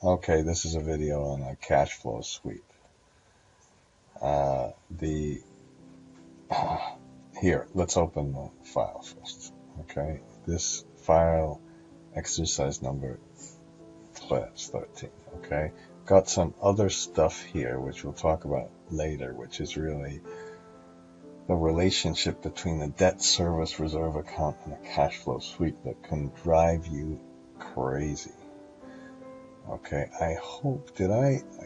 Okay, this is a video on a cash flow sweep. The Here, let's open the file first. Okay, this file, exercise number 13. Okay, got some other stuff here which we'll talk about later, which is really the relationship between the debt service reserve account and a cash flow sweep that can drive you crazy. Okay, I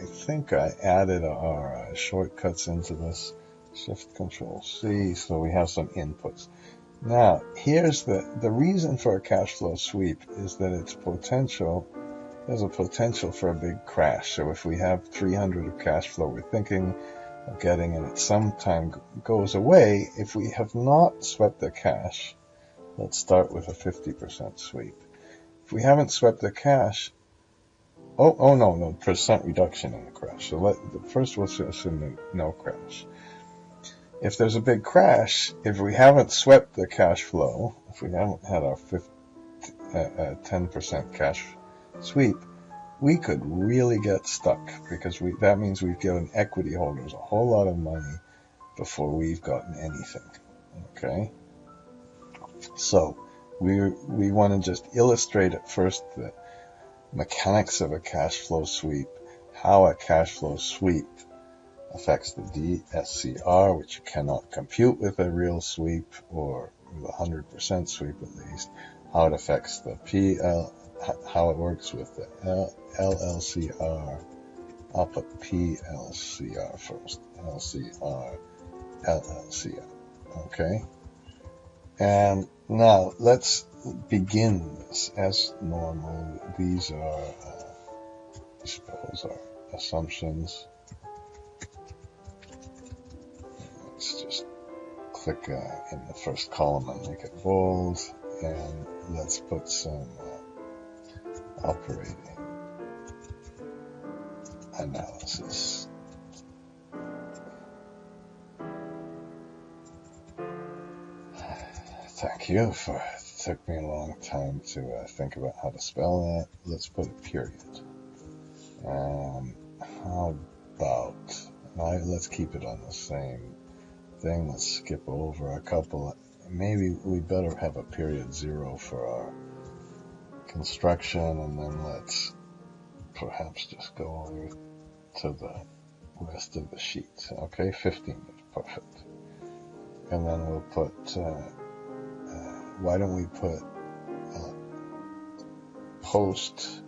think I added our shortcuts into this. Shift Control C, so we have some inputs. Now, here's the reason for a cash flow sweep is that there's a potential for a big crash. So if we have 300 of cash flow we're thinking of getting and it sometime goes away, if we have not swept the cash, let's start with a 50% sweep. If we haven't swept the cash, no, percent reduction in the crash. So first we'll assume no crash. If there's a big crash, if we haven't swept the cash flow, if we haven't had our 10% cash sweep, we could really get stuck because that means we've given equity holders a whole lot of money before we've gotten anything. Okay? So we want to just illustrate at first the mechanics of a cash flow sweep, how a cash flow sweep affects the DSCR, which you cannot compute with a real sweep or with a 100% sweep at least, how it affects the PL, how it works with the LLCR. I'll put PLCR first. LCR, LLCR. Okay? And now let's begin this as normal. These are, I suppose, our assumptions. Let's just click in the first column and make it bold, and let's put some operating analysis. Thank you it took me a long time to think about how to spell that. Let's put a period. How about, let's keep it on the same thing. Let's skip over a couple. Maybe we better have a period 0 for our construction, and then let's perhaps just go over to the rest of the sheet. Okay, 15 is perfect. And then we'll put, why don't we put post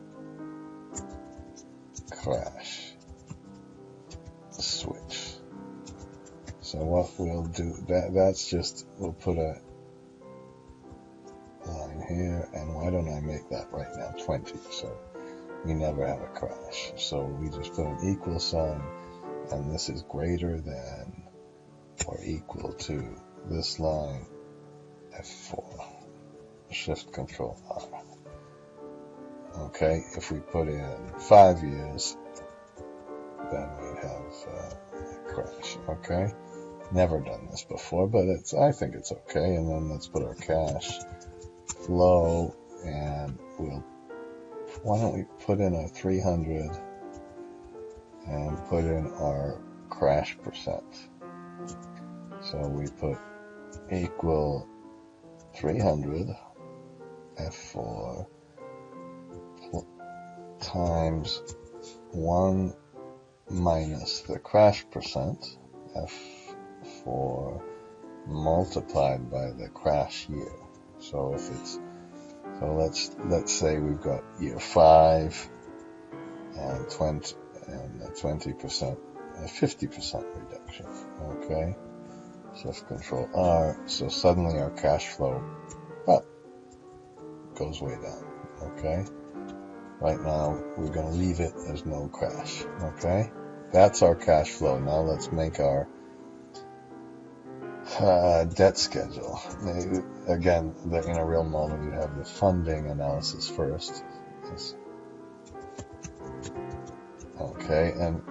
crash switch. So what we'll do, we'll put a line here, and why don't I make that right now 20, so we never have a crash. So we just put an equal sign, and this is greater than or equal to this line, F4, Shift Control R. Okay, if we put in 5 years, then we'd have a crash. Okay, never done this before, but I think it's okay. And then let's put our cash flow, and why don't we put in a 300 and put in our crash percent. So we put equal 300 F4 times 1 minus the crash percent, F4, multiplied by the crash year. So let's say we've got year 5 and 20 and 20%, 50% reduction. Okay, Shift Control R. So suddenly our cash flow goes way down. Okay. Right now, we're going to leave it as no crash. Okay? That's our cash flow. Now let's make our debt schedule. Again, in a real model, you have the funding analysis first. Okay, and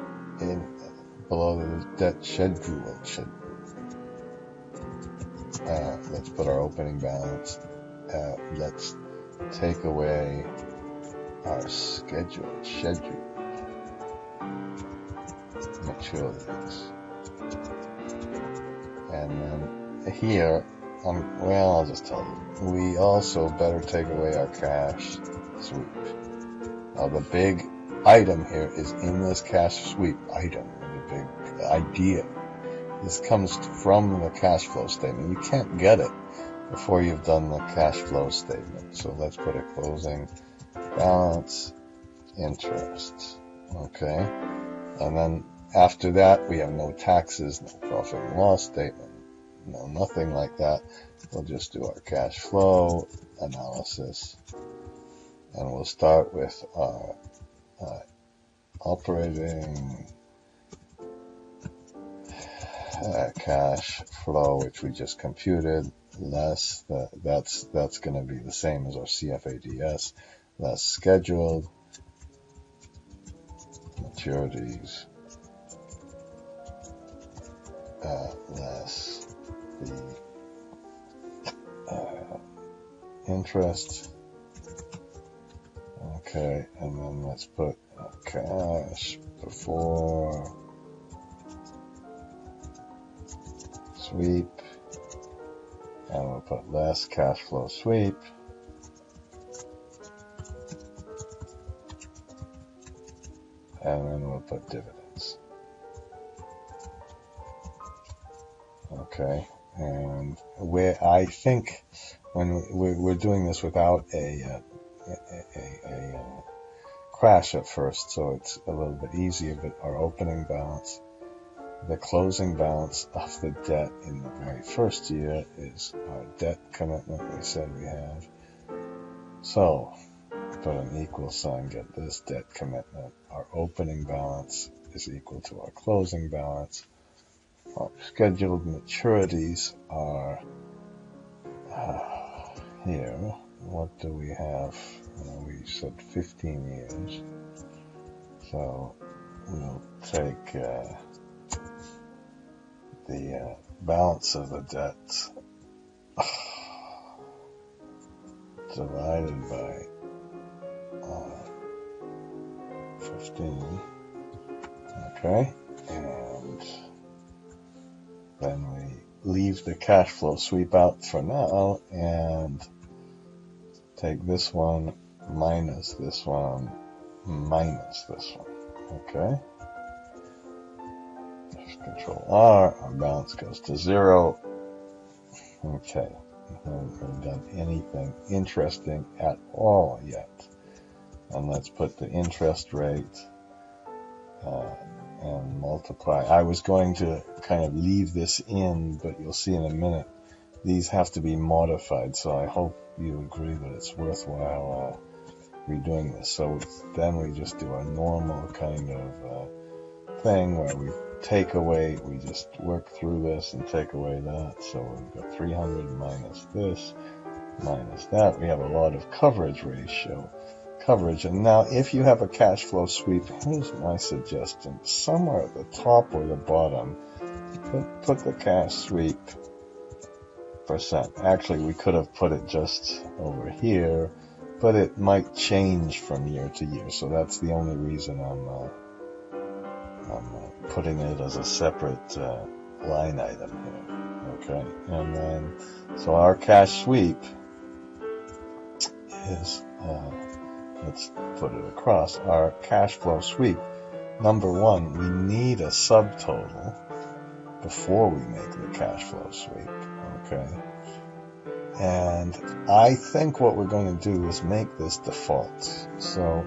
below the debt schedule. Let's put our opening balance. Let's take away our schedule maturities. And then here, well, I'll just tell you, we also better take away our cash sweep. Now the big item here is in this cash sweep item, the big idea. This comes from the cash flow statement. You can't get it before you've done the cash flow statement. So let's put a closing balance, interest. Okay. And then after that, we have no taxes, no profit and loss statement, no nothing like that. We'll just do our cash flow analysis. And we'll start with our operating cash flow, which we just computed, less that's going to be the same as our CFADS, less scheduled maturities, less the interest. Okay, and then let's put cash before sweep, and we'll put less cash flow sweep. And then we'll put dividends. Okay, and where I think when we're doing this without a crash at first, so it's a little bit easier, but our opening balance, the closing balance of the debt in the very first year is our debt commitment we said we have. So put an equal sign, get this debt commitment. Our opening balance is equal to our closing balance. Our scheduled maturities are here. What do we have? We said 15 years. So we'll take the balance of the debt divided by 15. Okay, and then we leave the cash flow sweep out for now and take this one minus this one minus this one. Okay, just Control R, our balance goes to 0. Okay, we haven't done anything interesting at all yet. And let's put the interest rate and multiply. I was going to kind of leave this in, but you'll see in a minute, these have to be modified. So I hope you agree that it's worthwhile redoing this. So then we just do a normal kind of thing where we take away, we just work through this and take away that. So we've got 300 minus this, minus that. We have a lot of coverage ratio. And now if you have a cash flow sweep, here's my suggestion. Somewhere at the top or the bottom, put the cash sweep percent. Actually, we could have put it just over here, but it might change from year to year. So that's the only reason I'm putting it as a separate line item here. Okay, and then so our cash sweep is let's put it across. Our cash flow sweep, number one, we need a subtotal before we make the cash flow sweep. Okay, and I think what we're going to do is make this default. So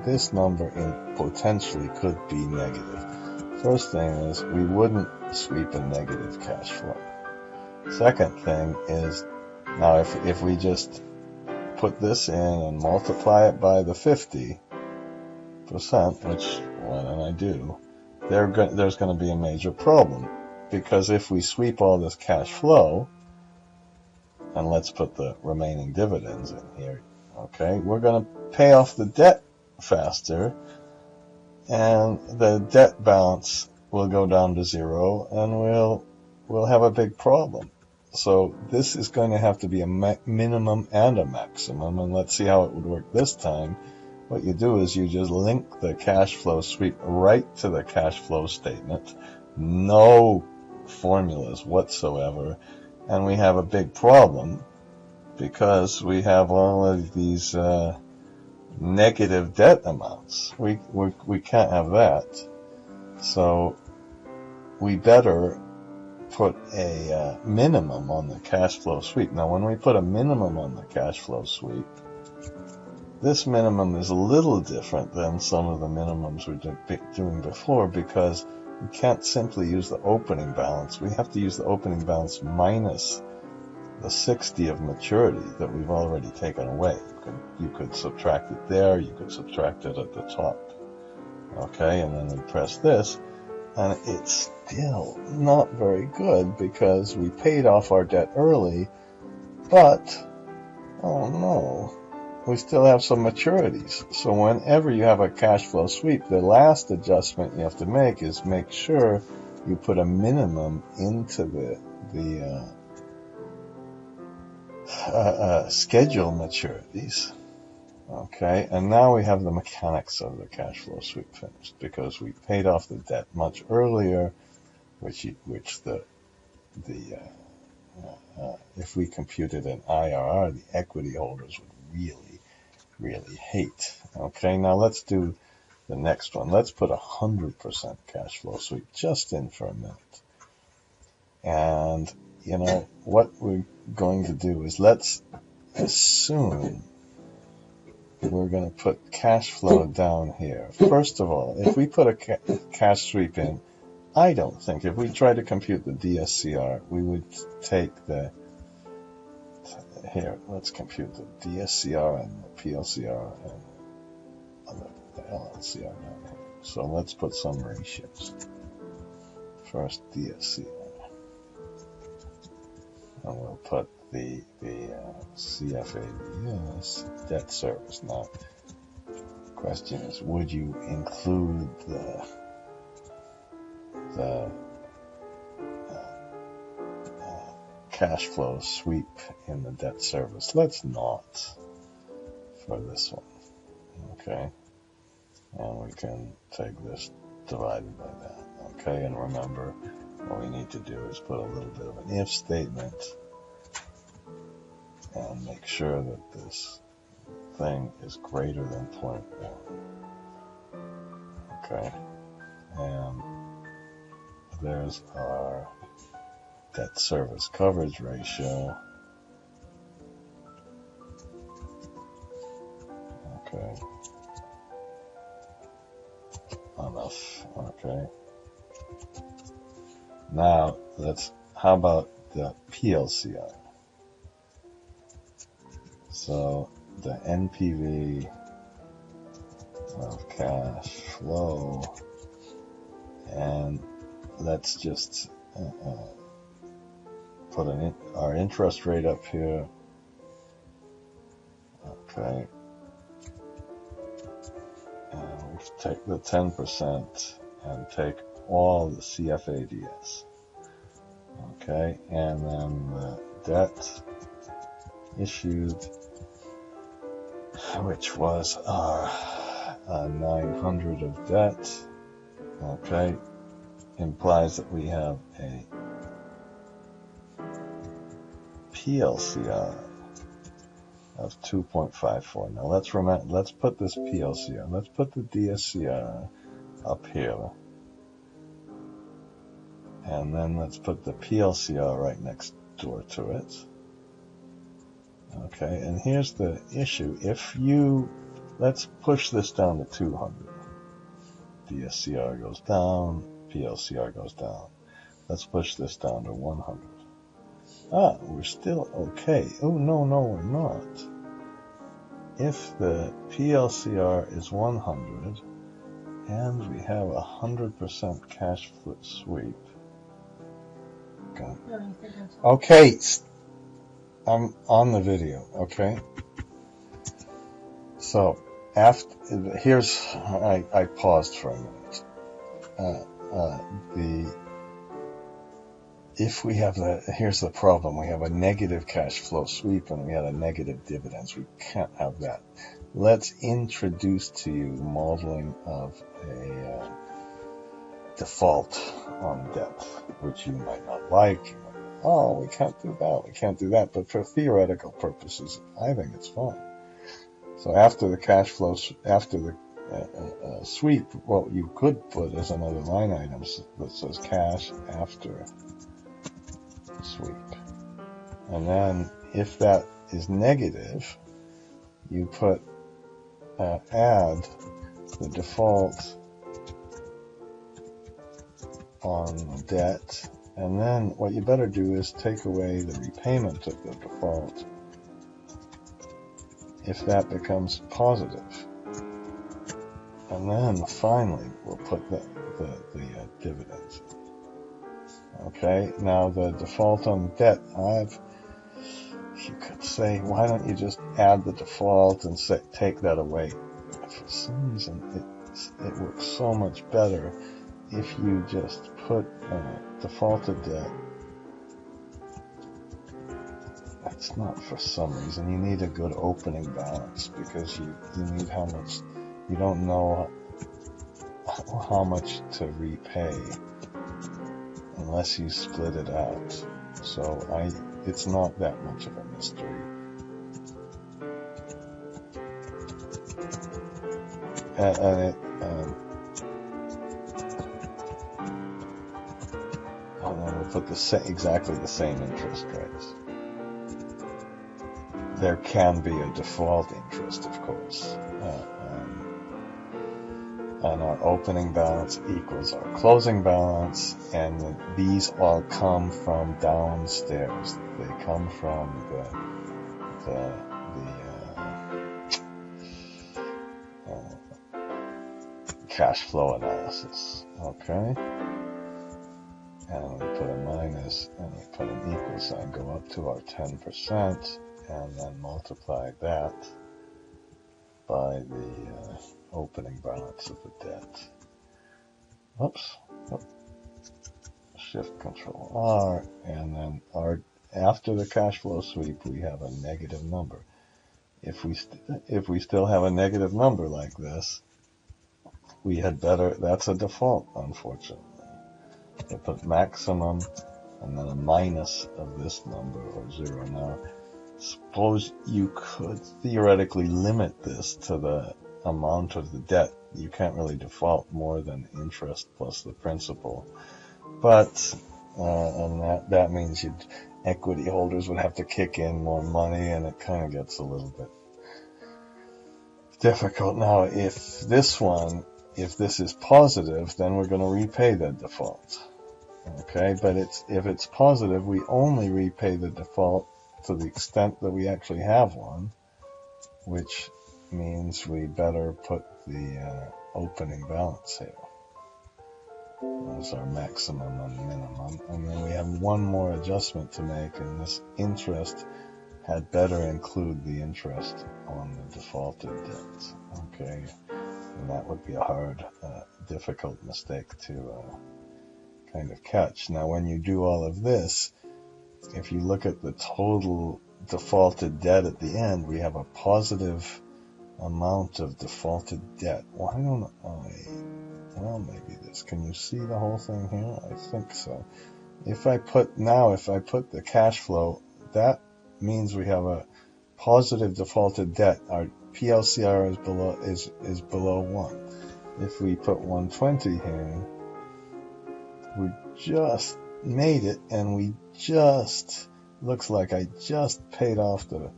this number potentially could be negative. First thing is we wouldn't sweep a negative cash flow. Second thing is, now if we just put this in and multiply it by the 50%, which why don't I do, there's going to be a major problem. Because if we sweep all this cash flow, and let's put the remaining dividends in here, okay, we're going to pay off the debt faster, and the debt balance will go down to 0, and we'll have a big problem. So this is going to have to be a minimum and a maximum, and let's see how it would work this time. what you do is you just link the cash flow sweep right to the cash flow statement. No formulas whatsoever. And we have a big problem because we have all of these negative debt amounts. We can't have that. So we better put a minimum on the cash flow sweep. Now, when we put a minimum on the cash flow sweep, this minimum is a little different than some of the minimums we were doing before, because we can't simply use the opening balance. We have to use the opening balance minus the 60 of maturity that we've already taken away. You could subtract it there, you could subtract it at the top. Okay, and then we press this, and it's still not very good because we paid off our debt early, but, oh no, we still have some maturities. So whenever you have a cash flow sweep, the last adjustment you have to make is make sure you put a minimum into the schedule maturities. Okay, and now we have the mechanics of the cash flow sweep finished because we paid off the debt much earlier, which if we computed an IRR, the equity holders would really hate. Okay, now let's do the next one. Let's put 100% cash flow sweep just in for a minute. And what we're going to do is let's assume we're going to put cash flow down here. First of all, if we put a cash sweep in, I don't think, if we try to compute the DSCR, we would take here, let's compute the DSCR and the PLCR and the LLCR down here. So let's put some ratios. First, DSCR. And we'll put the CFADS debt service. Now, the question is, would you include the cash flow sweep in the debt service? Let's not for this one. Okay, and we can take this divided by that. Okay, and remember, what we need to do is put a little bit of an if statement and make sure that this thing is greater than 0.1. Okay, and there's our debt service coverage ratio. Okay, enough. Okay, now how about the PLCR? So the NPV of cash flow, and let's just put our interest rate up here. Okay, and we take the 10% and take all the CFADS. Okay, and then the debt issued, which was our 900 of debt, okay, implies that we have a PLCR of 2.54. Now let's put this PLCR, let's put the DSCR up here, and then let's put the PLCR right next door to it. Okay, and here's the issue. Let's push this down to 200. DSCR goes down, PLCR goes down. Let's push this down to 100. We're still okay. Oh, no, we're not. If the PLCR is 100 and we have 100% cash flow sweep. Okay, I'm on the video, okay? So, I paused for a minute. Here's the problem. We have a negative cash flow sweep and we had a negative dividends. We can't have that. let's introduce to you modeling of a default on debt, which you might not like. Oh, we can't do that, we can't do that. But for theoretical purposes, I think it's fine. So after the cash flow, after the sweep, what you could put as another line item that says cash after sweep. And then if that is negative, you put add the default on debt, and then what you better do is take away the repayment of the default if that becomes positive. And then finally we'll put the dividends. Okay, now the default on debt, you could say, why don't you just add the default and take that away? For some reason, it works so much better if you just put defaulted debt. It's not for some reason. You need a good opening balance because you need how much, you don't know how much to repay unless you split it out. So it's not that much of a mystery. And then we'll put exactly the same interest rates. There can be a default interest, of course. And our opening balance equals our closing balance, and these all come from downstairs. They come from the cash flow analysis. Okay, and we put a minus and we put an equal sign, go up to our 10%, and then multiply that by the opening balance of the debt. Oops. Shift Control R, and then after the cash flow sweep, we have a negative number. If we still have a negative number like this, we had better. That's a default, unfortunately. So put maximum and then a minus of this number or 0. Now, suppose you could theoretically limit this to the amount of the debt. You can't really default more than interest plus the principal. But, and that means equity holders would have to kick in more money, and it kind of gets a little bit difficult. Now, if this is positive, then we're going to repay the default. Okay, but if it's positive, we only repay the default to the extent that we actually have one, which means we better put the opening balance here as our maximum and minimum. And then we have one more adjustment to make, and this interest had better include the interest on the defaulted debts. Okay, and that would be a hard, difficult mistake to kind of catch. Now, when you do all of this, if you look at the total defaulted debt at the end, we have a positive amount of defaulted debt. Why don't well, maybe this. Can you see the whole thing here? I think so. If I put the cash flow, that means we have a positive defaulted debt. Our PLCR is below 1. If we put 120 here, we just made it, and we just looks like I just paid off the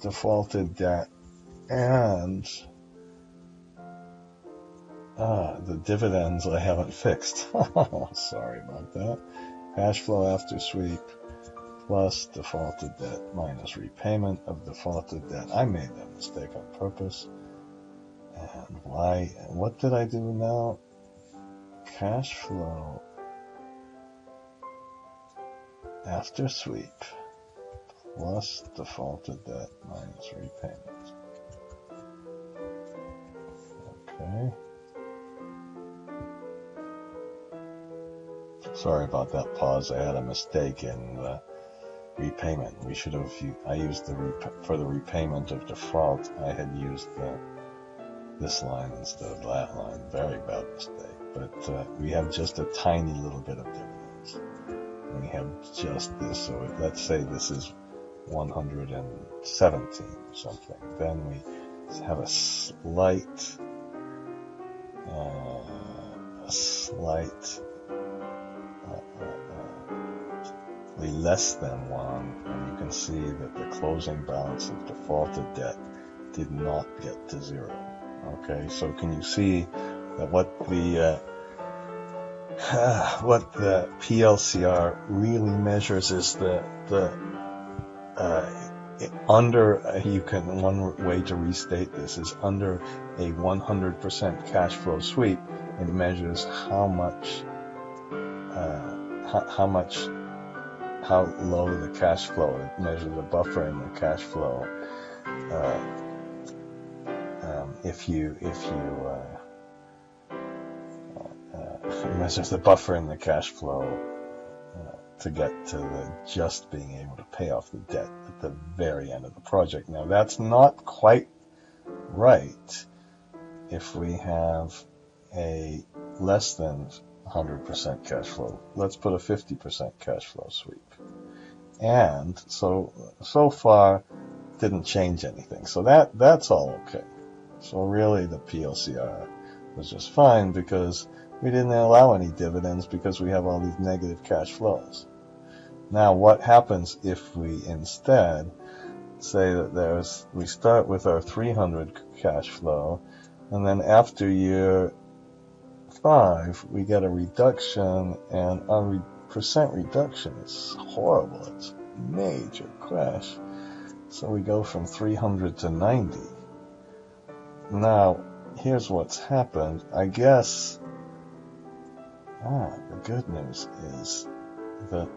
defaulted debt and the dividends I haven't fixed. Sorry about that. Cash flow after sweep plus defaulted debt minus repayment of defaulted debt. I made that mistake on purpose. And why? What did I do now? Cash flow after sweep plus defaulted debt minus repayment. Okay. Sorry about that pause. I had a mistake in repayment. We should have, I used for the repayment of default, I had used this line instead of that line. Very bad mistake. But we have just a tiny little bit of dividends. We have just this, so let's say this is 117 or something. Then we have a slightly less than 1, and you can see that the closing balance of defaulted debt did not get to 0. Okay, so can you see that what the PLCR really measures is one way to restate this is under a 100% cash flow sweep. It measures how low the cash flow. It measures the buffer in the cash flow. It measures the buffer in the cash flow to get to the just being able to pay off the debt at the very end of the project. Now that's not quite right if we have a less than 100% cash flow. Let's put a 50% cash flow sweep. And so far didn't change anything. So that's all okay. So really the PLCR was just fine because we didn't allow any dividends because we have all these negative cash flows. Now what happens if we instead say that we start with our 300 cash flow, and then after year 5 we get a reduction, and our percent reduction is horrible. It's a major crash. So we go from 300 to 90. Now here's what's happened. I guess the good news is that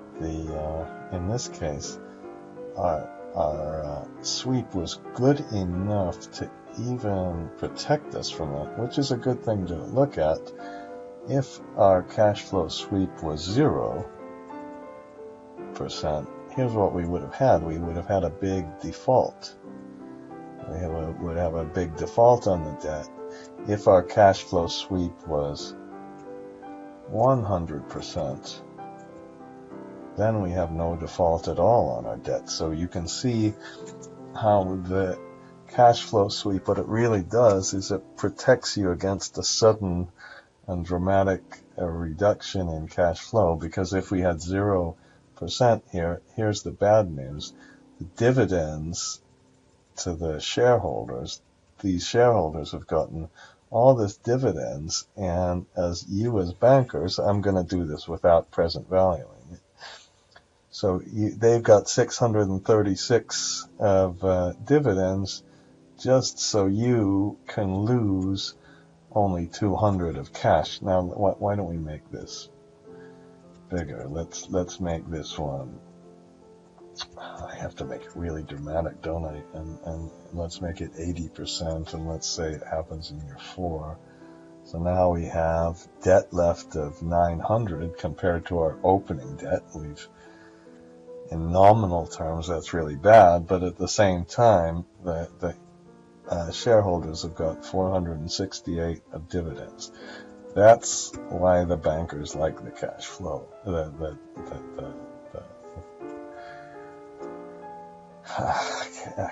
in this case our sweep was good enough to even protect us from it, which is a good thing to look at. If our cash flow sweep was 0%, here's what we would have had. We would have had a big default. We would have a big default on the debt. If our cash flow sweep was 100%, then we have no default at all on our debt. So you can see how the cash flow sweep, what it really does is it protects you against a sudden and dramatic reduction in cash flow, because if we had 0% here, here's the bad news. The dividends to the shareholders, these shareholders have gotten all this dividends, and as bankers, I'm going to do this without present valuing it. So they've got 636 of dividends, just so you can lose only 200 of cash. Now, why don't we make this bigger? Let's make this one. I have to make it really dramatic, don't I? And let's make it 80%, and let's say it happens in year 4. So now we have debt left of 900 compared to our opening debt. In nominal terms, that's really bad, but at the same time, the shareholders have got 468 of dividends. That's why the bankers like the cash flow, the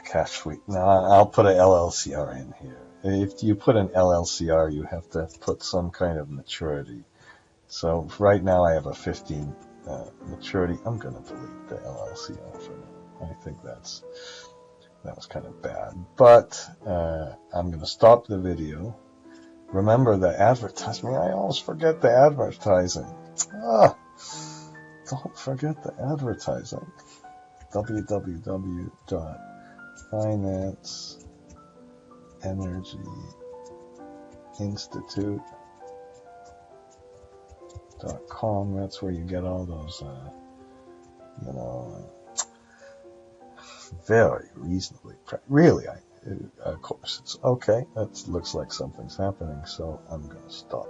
cash sweep. Now I'll put an LLCR in here. If you put an LLCR, you have to put some kind of maturity. So right now I have a 15 maturity. I'm going to delete the LLCR for now. I think that was kind of bad. But I'm going to stop the video. Remember the advertising. I always forget the advertising. Don't forget the advertising. www.financeenergyinstitute.com. That's where you get all those, very reasonably, really, of course, it's okay. That looks like something's happening, so I'm going to stop.